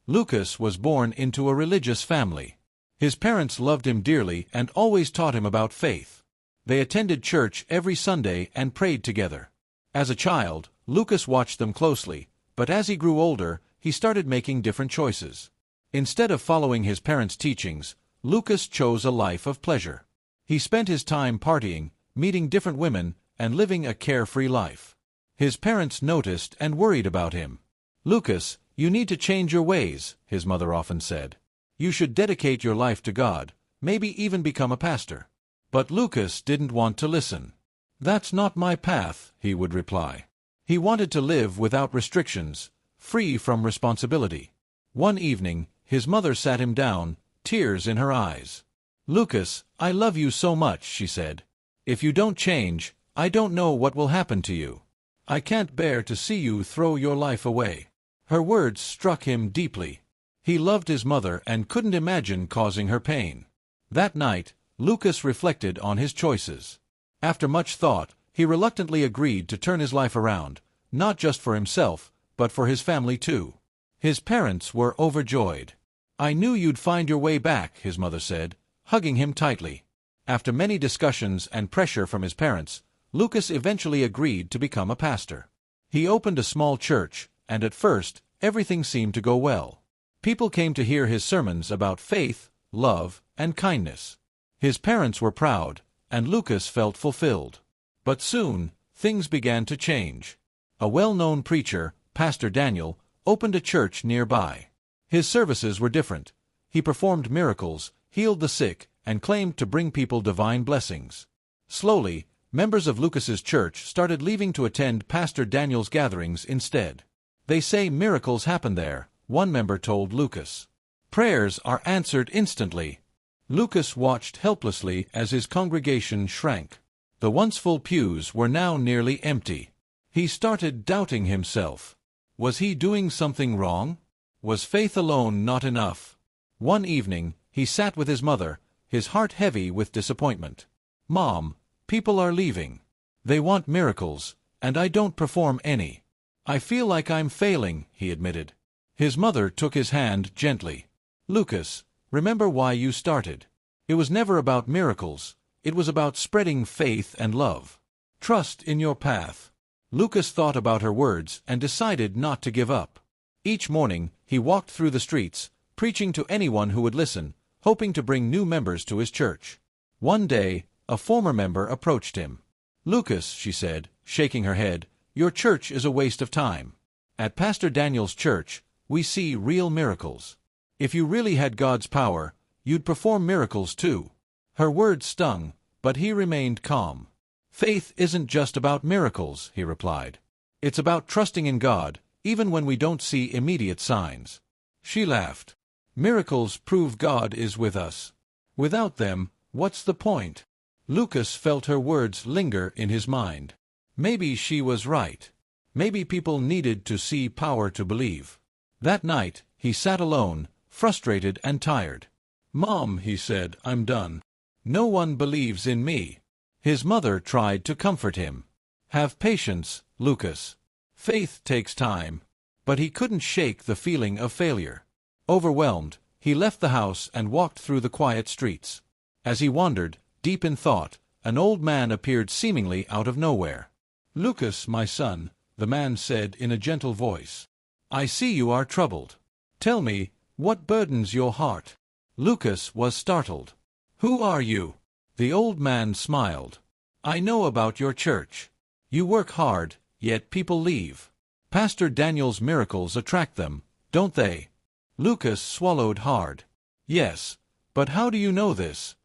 Lucas was born into a religious family. His parents loved him dearly and always taught him about faith. They attended church every Sunday and prayed together. As a child, Lucas watched them closely, but as he grew older, he started making different choices. Instead of following his parents' teachings, Lucas chose a life of pleasure. He spent his time partying, meeting different women, and living a carefree life. His parents noticed and worried about him. "Lucas, you need to change your ways," his mother often said. "You should dedicate your life to God, maybe even become a pastor." But Lucas didn't want to listen. "That's not my path," he would reply. He wanted to live without restrictions, free from responsibility. One evening, his mother sat him down, tears in her eyes. "Lucas, I love you so much," she said. "If you don't change, I don't know what will happen to you. I can't bear to see you throw your life away." Her words struck him deeply. He loved his mother and couldn't imagine causing her pain. That night, Lucas reflected on his choices. After much thought, he reluctantly agreed to turn his life around, not just for himself, but for his family too. His parents were overjoyed. "I knew you'd find your way back," his mother said, hugging him tightly. After many discussions and pressure from his parents, Lucas eventually agreed to become a pastor. He opened a small church, and at first, everything seemed to go well. People came to hear his sermons about faith, love, and kindness. His parents were proud, and Lucas felt fulfilled. But soon, things began to change. A well-known preacher, Pastor Daniel, opened a church nearby. His services were different. He performed miracles, healed the sick, and claimed to bring people divine blessings. Slowly, members of Lucas's church started leaving to attend Pastor Daniel's gatherings instead. "They say miracles happen there," one member told Lucas. "Prayers are answered instantly." Lucas watched helplessly as his congregation shrank. The once full pews were now nearly empty. He started doubting himself. Was he doing something wrong? Was faith alone not enough? One evening, he sat with his mother, his heart heavy with disappointment. "Mom, people are leaving. They want miracles, and I don't perform any. I feel like I'm failing," he admitted. His mother took his hand gently. "Lucas, remember why you started. It was never about miracles. It was about spreading faith and love. Trust in your path." Lucas thought about her words and decided not to give up. Each morning, he walked through the streets, preaching to anyone who would listen, hoping to bring new members to his church. One day, a former member approached him. "Lucas," she said, shaking her head, "your church is a waste of time. At Pastor Daniel's church, we see real miracles. If you really had God's power, you'd perform miracles too." Her words stung, but he remained calm. "Faith isn't just about miracles," he replied. "It's about trusting in God, even when we don't see immediate signs." She laughed. "Miracles prove God is with us. Without them, what's the point?" Lucas felt her words linger in his mind. Maybe she was right. Maybe people needed to see power to believe. That night, he sat alone, frustrated and tired. "Mom," he said, "I'm done. No one believes in me." His mother tried to comfort him. "Have patience, Lucas. Faith takes time." But he couldn't shake the feeling of failure. Overwhelmed, he left the house and walked through the quiet streets. As he wandered, deep in thought, an old man appeared seemingly out of nowhere. "Lucas, my son," the man said in a gentle voice, "I see you are troubled. Tell me, what burdens your heart?" Lucas was startled. "Who are you?" The old man smiled. "I know about your church. You work hard, yet people leave. Pastor Daniel's miracles attract them, don't they?" Lucas swallowed hard. "Yes, but how do you know this?"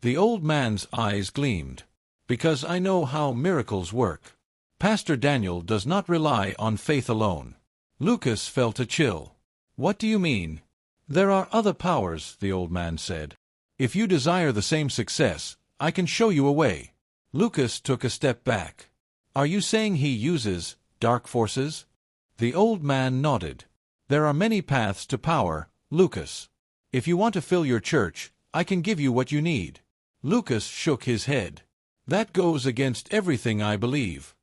The old man's eyes gleamed. "Because I know how miracles work. Pastor Daniel does not rely on faith alone." Lucas felt a chill. "What do you mean?" "There are other powers," the old man said. "If you desire the same success, I can show you a way." Lucas took a step back. "Are you saying he uses dark forces?" The old man nodded. "There are many paths to power, Lucas. If you want to fill your church, I can give you what you need." Lucas shook his head. "That goes against everything I believe."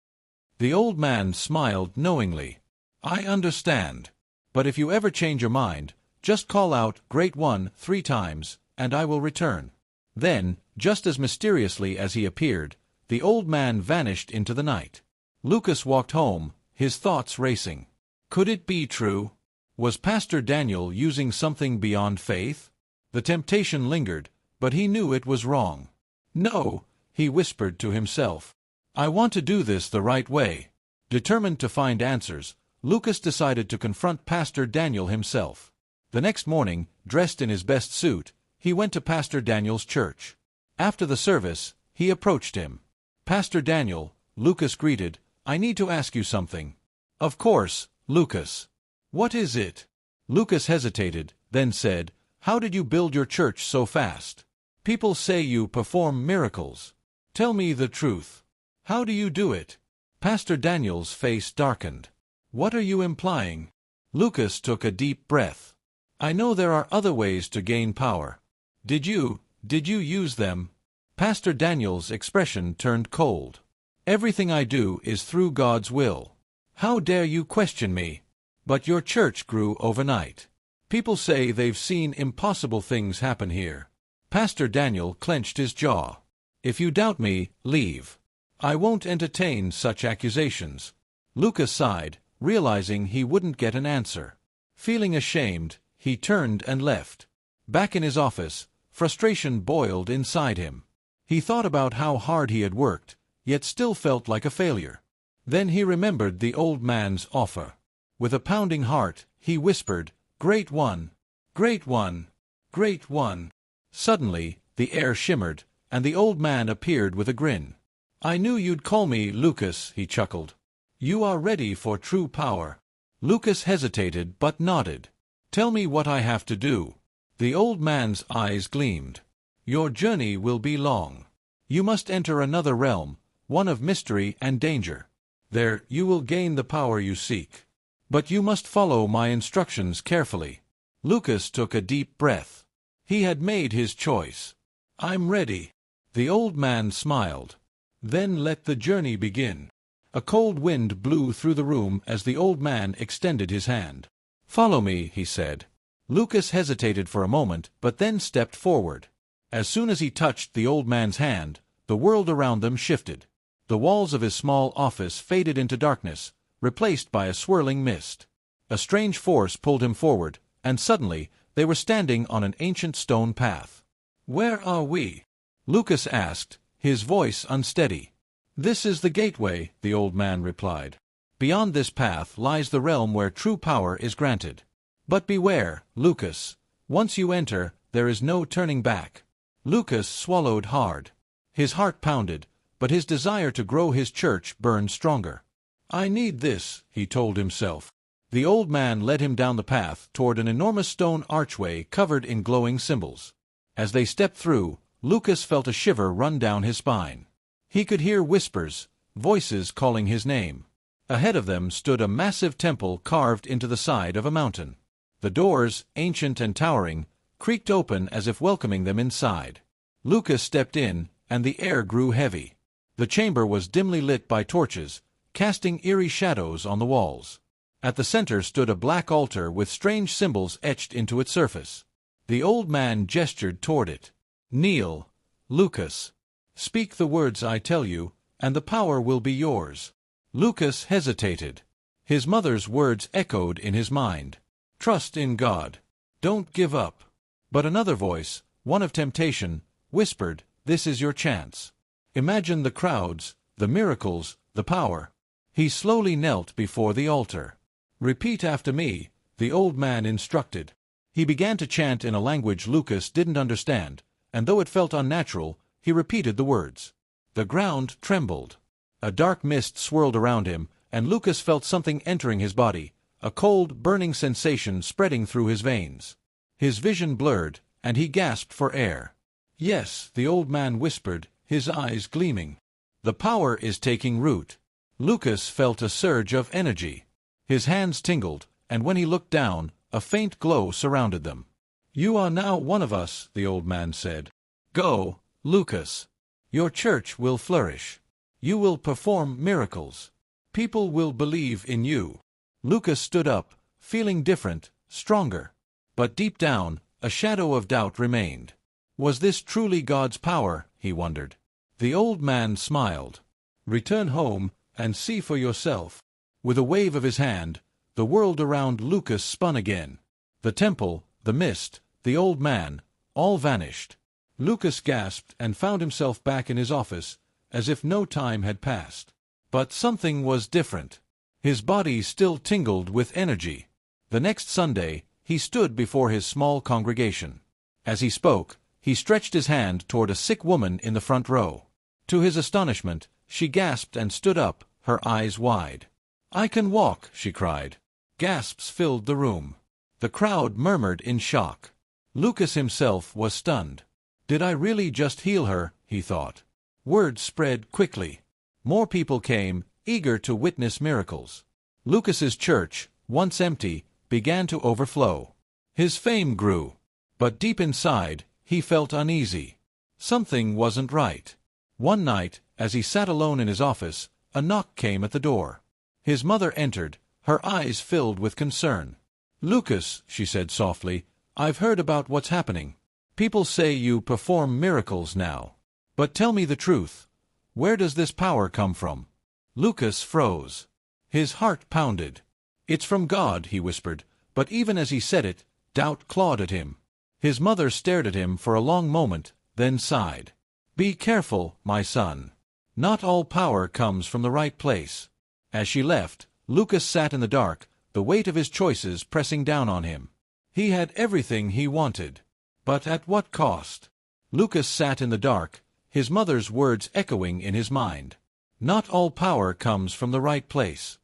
The old man smiled knowingly. "I understand. But if you ever change your mind, Just call out, 'Great One,' 3 times, and I will return." Then, just as mysteriously as he appeared, the old man vanished into the night. Lucas walked home, his thoughts racing. Could it be true? Was Pastor Daniel using something beyond faith? The temptation lingered, but he knew it was wrong. "No," he whispered to himself. "I want to do this the right way." Determined to find answers, Lucas decided to confront Pastor Daniel himself. The next morning, dressed in his best suit, he went to Pastor Daniel's church. After the service, he approached him. "Pastor Daniel," Lucas greeted, "I need to ask you something." "Of course, Lucas." "What is it?" Lucas hesitated, then said, "How did you build your church so fast? People say you perform miracles. Tell me the truth. How do you do it?" Pastor Daniel's face darkened. "What are you implying?" Lucas took a deep breath. "I know there are other ways to gain power. Did you use them?" Pastor Daniel's expression turned cold. "Everything I do is through God's will. How dare you question me? But your church grew overnight. People say they've seen impossible things happen here." Pastor Daniel clenched his jaw. "If you doubt me, leave. I won't entertain such accusations." Lucas sighed, realizing he wouldn't get an answer. Feeling ashamed, he turned and left. Back in his office, frustration boiled inside him. He thought about how hard he had worked, yet still felt like a failure. Then he remembered the old man's offer. With a pounding heart, he whispered, "Great One! Great One! Great One!" Suddenly, the air shimmered, and the old man appeared with a grin. "I knew you'd call me, Lucas," he chuckled. "You are ready for true power." Lucas hesitated but nodded. "Tell me what I have to do." The old man's eyes gleamed. "Your journey will be long. You must enter another realm, one of mystery and danger. There, you will gain the power you seek. But you must follow my instructions carefully." Lucas took a deep breath. He had made his choice. "I'm ready." The old man smiled. "Then let the journey begin." A cold wind blew through the room as the old man extended his hand. "Follow me," he said. Lucas hesitated for a moment, but then stepped forward. As soon as he touched the old man's hand, the world around them shifted. The walls of his small office faded into darkness, replaced by a swirling mist. A strange force pulled him forward, and suddenly they were standing on an ancient stone path. "Where are we?" Lucas asked, his voice unsteady. "This is the gateway," the old man replied. "Beyond this path lies the realm where true power is granted. But beware, Lucas. Once you enter, there is no turning back." Lucas swallowed hard. His heart pounded, but his desire to grow his church burned stronger. "I need this," he told himself. The old man led him down the path toward an enormous stone archway covered in glowing symbols. As they stepped through, Lucas felt a shiver run down his spine. He could hear whispers, voices calling his name. Ahead of them stood a massive temple carved into the side of a mountain. The doors, ancient and towering, creaked open as if welcoming them inside. Lucas stepped in, and the air grew heavy. The chamber was dimly lit by torches, casting eerie shadows on the walls. At the center stood a black altar with strange symbols etched into its surface. The old man gestured toward it. "Kneel, Lucas. Speak the words I tell you, and the power will be yours." Lucas hesitated. His mother's words echoed in his mind. "Trust in God. Don't give up." But another voice, one of temptation, whispered, "This is your chance. Imagine the crowds, the miracles, the power." He slowly knelt before the altar. "Repeat after me," the old man instructed. He began to chant in a language Lucas didn't understand, and though it felt unnatural, he repeated the words. The ground trembled. A dark mist swirled around him, and Lucas felt something entering his body, a cold, burning sensation spreading through his veins. His vision blurred, and he gasped for air. "Yes," the old man whispered, his eyes gleaming. "The power is taking root." Lucas felt a surge of energy. His hands tingled, and when he looked down, a faint glow surrounded them. "You are now one of us," the old man said. "Go, Lucas. Your church will flourish. You will perform miracles. People will believe in you." Lucas stood up, feeling different, stronger. But deep down, a shadow of doubt remained. Was this truly God's power, he wondered. The old man smiled. Return home, and see for yourself. With a wave of his hand, the world around Lucas spun again. The temple, the mist, the old man, all vanished. Lucas gasped and found himself back in his office, as if no time had passed. But something was different. His body still tingled with energy. The next Sunday, he stood before his small congregation. As he spoke, he stretched his hand toward a sick woman in the front row. To his astonishment, she gasped and stood up, her eyes wide. "I can walk," she cried. Gasps filled the room. The crowd murmured in shock. Lucas himself was stunned. Did I really just heal her, he thought. Word spread quickly. More people came, eager to witness miracles. Lucas's church, once empty, began to overflow. His fame grew. But deep inside, he felt uneasy. Something wasn't right. One night, as he sat alone in his office, a knock came at the door. His mother entered, her eyes filled with concern. "Lucas," she said softly, "I've heard about what's happening. People say you perform miracles now. But tell me the truth. Where does this power come from?" Lucas froze. His heart pounded. "It's from God," he whispered, but even as he said it, doubt clawed at him. His mother stared at him for a long moment, then sighed. "Be careful, my son. Not all power comes from the right place." As she left, Lucas sat in the dark, the weight of his choices pressing down on him. He had everything he wanted. But at what cost? Lucas sat in the dark, his mother's words echoing in his mind. Not all power comes from the right place.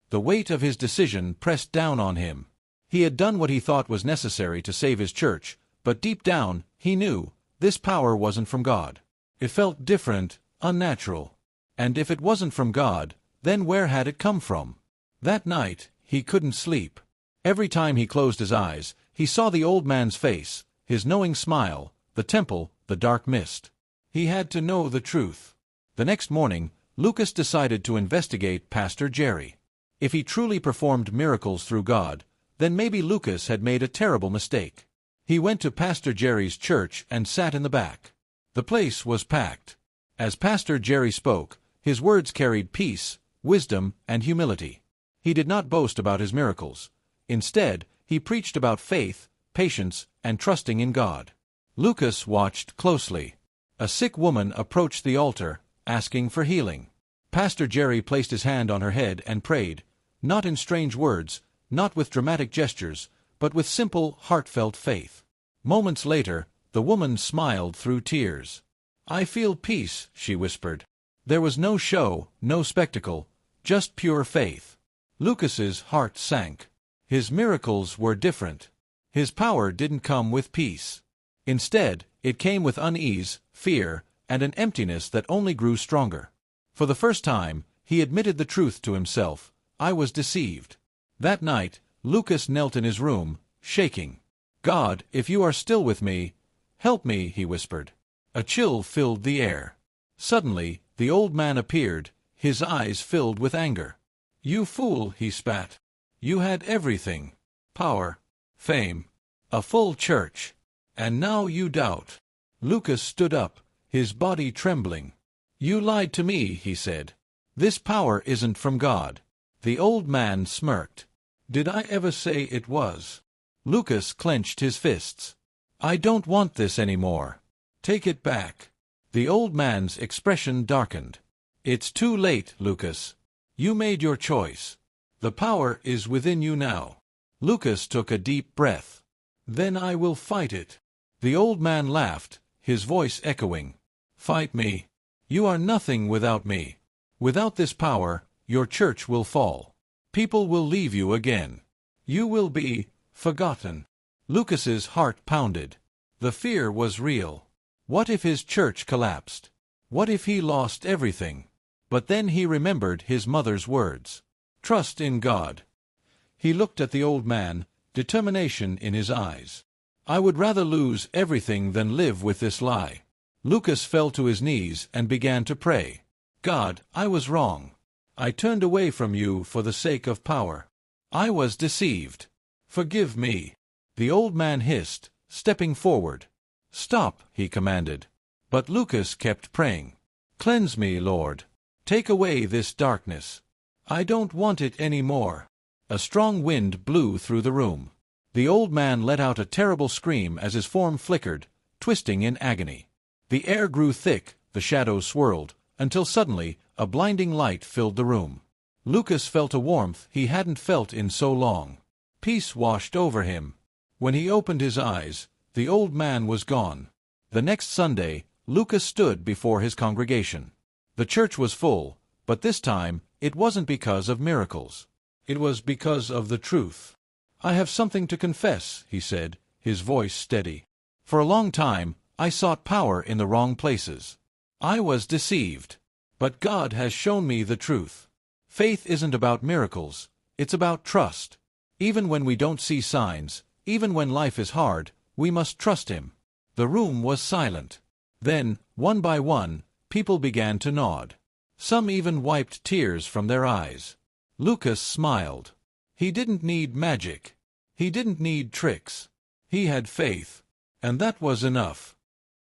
The weight of his decision pressed down on him. He had done what he thought was necessary to save his church, but deep down, he knew, this power wasn't from God. It felt different, unnatural. And if it wasn't from God, then where had it come from? That night, he couldn't sleep. Every time he closed his eyes, he saw the old man's face, his knowing smile, the temple, the dark mist. He had to know the truth. The next morning, Lucas decided to investigate Pastor Jerry. If he truly performed miracles through God, then maybe Lucas had made a terrible mistake. He went to Pastor Jerry's church and sat in the back. The place was packed. As Pastor Jerry spoke, his words carried peace, wisdom, and humility. He did not boast about his miracles. Instead, he preached about faith, patience, and trusting in God. Lucas watched closely. A sick woman approached the altar, asking for healing. Pastor Jerry placed his hand on her head and prayed, not in strange words, not with dramatic gestures, but with simple, heartfelt faith. Moments later, the woman smiled through tears. "I feel peace," she whispered. There was no show, no spectacle, just pure faith. Lucas's heart sank. His miracles were different. His power didn't come with peace. Instead, it came with unease, fear, and an emptiness that only grew stronger. For the first time, he admitted the truth to himself. I was deceived. That night, Lucas knelt in his room, shaking. "God, if you are still with me, help me," he whispered. A chill filled the air. Suddenly, the old man appeared, his eyes filled with anger. "You fool," he spat. "You had everything. Power, fame, a full church. And now you doubt." Lucas stood up, his body trembling. "You lied to me," he said. "This power isn't from God." The old man smirked. "Did I ever say it was?" Lucas clenched his fists. "I don't want this anymore. Take it back." The old man's expression darkened. "It's too late, Lucas. You made your choice. The power is within you now." Lucas took a deep breath. "Then I will fight it." The old man laughed, his voice echoing. "Fight me. You are nothing without me. Without this power, your church will fall. People will leave you again. You will be forgotten." Lucas's heart pounded. The fear was real. What if his church collapsed? What if he lost everything? But then he remembered his mother's words. Trust in God. He looked at the old man, determination in his eyes. "I would rather lose everything than live with this lie." Lucas fell to his knees and began to pray. "God, I was wrong. I turned away from you for the sake of power. I was deceived. Forgive me." The old man hissed, stepping forward. "Stop," he commanded. But Lucas kept praying. "Cleanse me, Lord. Take away this darkness. I don't want it any more." A strong wind blew through the room. The old man let out a terrible scream as his form flickered, twisting in agony. The air grew thick, the shadows swirled, until suddenly a blinding light filled the room. Lucas felt a warmth he hadn't felt in so long. Peace washed over him. When he opened his eyes, the old man was gone. The next Sunday, Lucas stood before his congregation. The church was full, but this time it wasn't because of miracles. It was because of the truth. "I have something to confess," he said, his voice steady. "For a long time, I sought power in the wrong places. I was deceived. But God has shown me the truth. Faith isn't about miracles, it's about trust. Even when we don't see signs, even when life is hard, we must trust Him." The room was silent. Then, one by one, people began to nod. Some even wiped tears from their eyes. Lucas smiled. He didn't need magic. He didn't need tricks. He had faith. And that was enough.